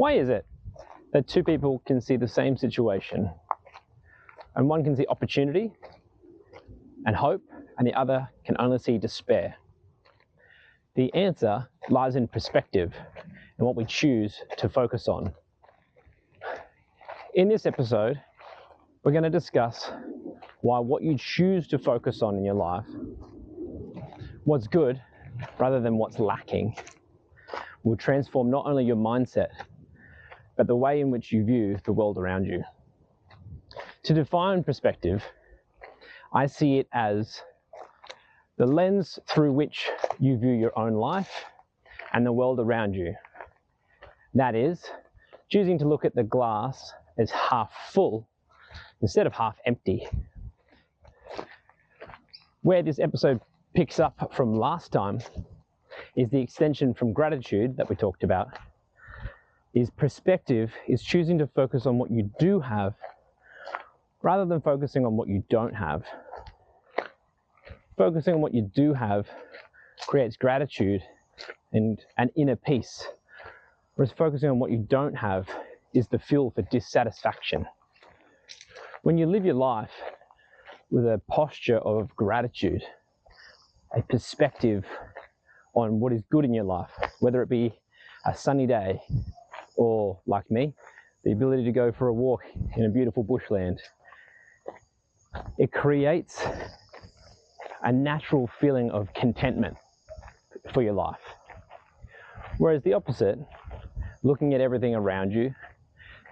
Why is it that two people can see the same situation and one can see opportunity and hope and the other can only see despair? The answer lies in perspective and what we choose to focus on. In this episode, we're going to discuss why what you choose to focus on in your life, what's good rather than what's lacking, will transform not only your mindset, but the way in which you view the world around you. To define perspective, I see it as the lens through which you view your own life and the world around you. That is, choosing to look at the glass as half full instead of half empty. Where this episode picks up from last time is the extension from gratitude that we talked about. Is perspective is choosing to focus on what you do have rather than focusing on what you don't have. Focusing on what you do have creates gratitude and an inner peace, whereas focusing on what you don't have is the fuel for dissatisfaction. When you live your life with a posture of gratitude, a perspective on what is good in your life, whether it be a sunny day or, like me, the ability to go for a walk in a beautiful bushland, it creates a natural feeling of contentment for your life. Whereas the opposite, looking at everything around you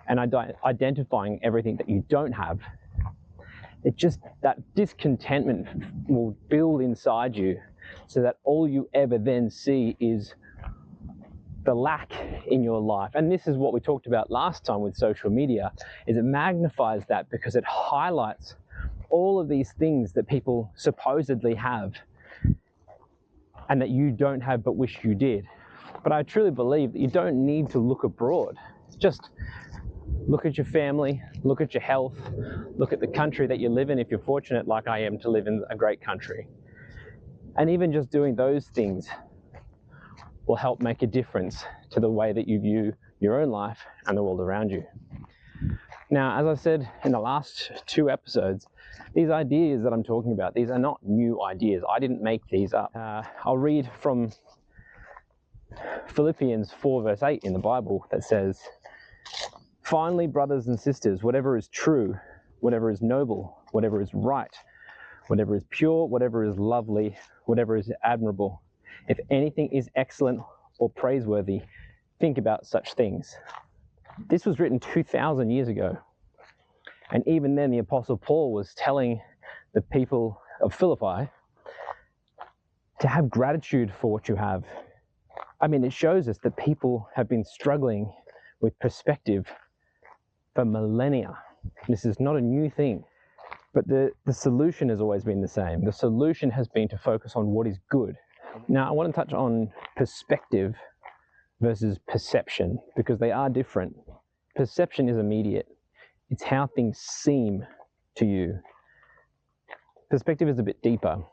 and identifying everything that you don't have, that discontentment will build inside you so that all you ever then see is the lack in your life. And this is what we talked about last time with social media, is it magnifies that because it highlights all of these things that people supposedly have and that you don't have but wish you did. But I truly believe that you don't need to look abroad. Just look at your family, look at your health, look at the country that you live in if you're fortunate like I am to live in a great country. And even just doing those things will help make a difference to the way that you view your own life and the world around you. Now, as I said in the last two episodes, these ideas that I'm talking about, these are not new ideas. I didn't make these up. I'll read from Philippians 4 verse 8 in the Bible that says, "Finally, brothers and sisters, whatever is true, whatever is noble, whatever is right, whatever is pure, whatever is lovely, whatever is admirable, if anything is excellent or praiseworthy, think about such things." This was written 2,000 years ago. And even then, the Apostle Paul was telling the people of Philippi to have gratitude for what you have. I mean, it shows us that people have been struggling with perspective for millennia. This is not a new thing. But the solution has always been the same. The solution has been to focus on what is good. Now, I want to touch on perspective versus perception because they are different. Perception is immediate. It's how things seem to you. Perspective is a bit deeper.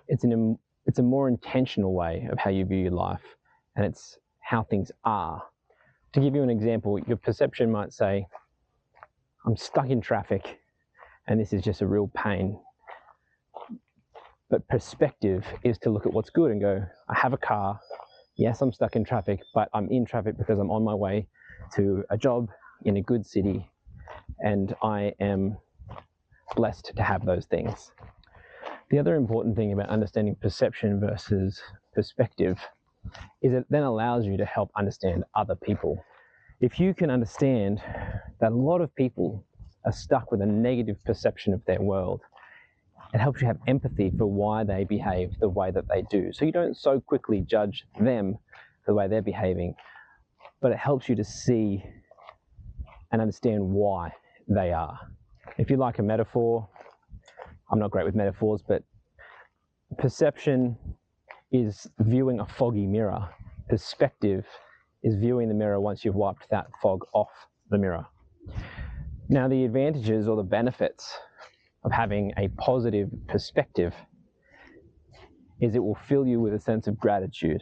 It's a more intentional way of how you view your life, and it's how things are. To give you an example, your perception might say, "I'm stuck in traffic, and this is just a real pain." But perspective is to look at what's good and go, "I have a car. Yes, I'm stuck in traffic, but I'm in traffic because I'm on my way to a job in a good city, and I am blessed to have those things." The other important thing about understanding perception versus perspective is it then allows you to help understand other people. If you can understand that a lot of people are stuck with a negative perception of their world, it helps you have empathy for why they behave the way that they do. So you don't so quickly judge them for the way they're behaving, but it helps you to see and understand why they are. If you like a metaphor, I'm not great with metaphors, but perception is viewing a foggy mirror. Perspective is viewing the mirror once you've wiped that fog off the mirror. Now, the advantages or the benefits of having a positive perspective is it will fill you with a sense of gratitude.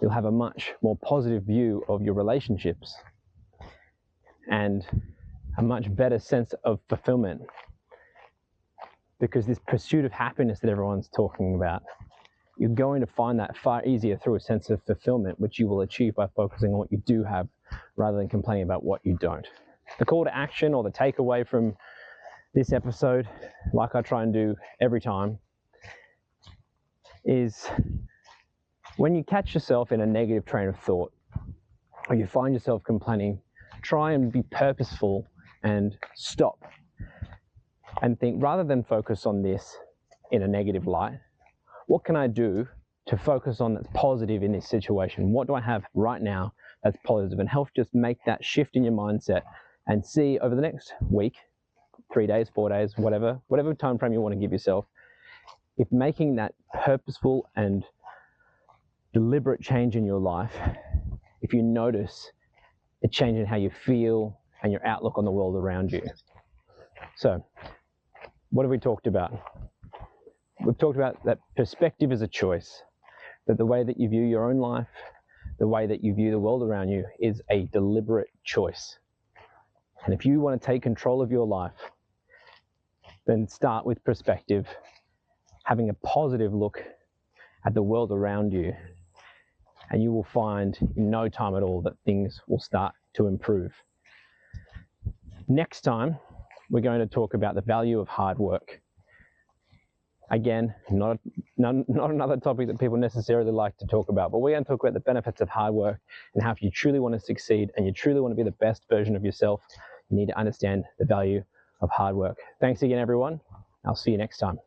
You'll have a much more positive view of your relationships and a much better sense of fulfillment, because this pursuit of happiness that everyone's talking about, you're going to find that far easier through a sense of fulfillment, which you will achieve by focusing on what you do have rather than complaining about what you don't. The call to action or the takeaway from this episode, like I try and do every time, is when you catch yourself in a negative train of thought or you find yourself complaining, try and be purposeful and stop and think, rather than focus on this in a negative light, what can I do to focus on that's positive in this situation? What do I have right now that's positive? And help just make that shift in your mindset and see over the next week, 3 days, 4 days, whatever time frame you want to give yourself, if making that purposeful and deliberate change in your life, if you notice a change in how you feel and your outlook on the world around you. So, what have we talked about? We've talked about that perspective is a choice, that the way that you view your own life, the way that you view the world around you is a deliberate choice. And if you want to take control of your life, then start with perspective, having a positive look at the world around you, and you will find in no time at all that things will start to improve. Next time, we're going to talk about the value of hard work. Again, not another topic that people necessarily like to talk about, but we're going to talk about the benefits of hard work and how if you truly want to succeed and you truly want to be the best version of yourself, you need to understand the value of hard work. Thanks again, everyone. I'll see you next time.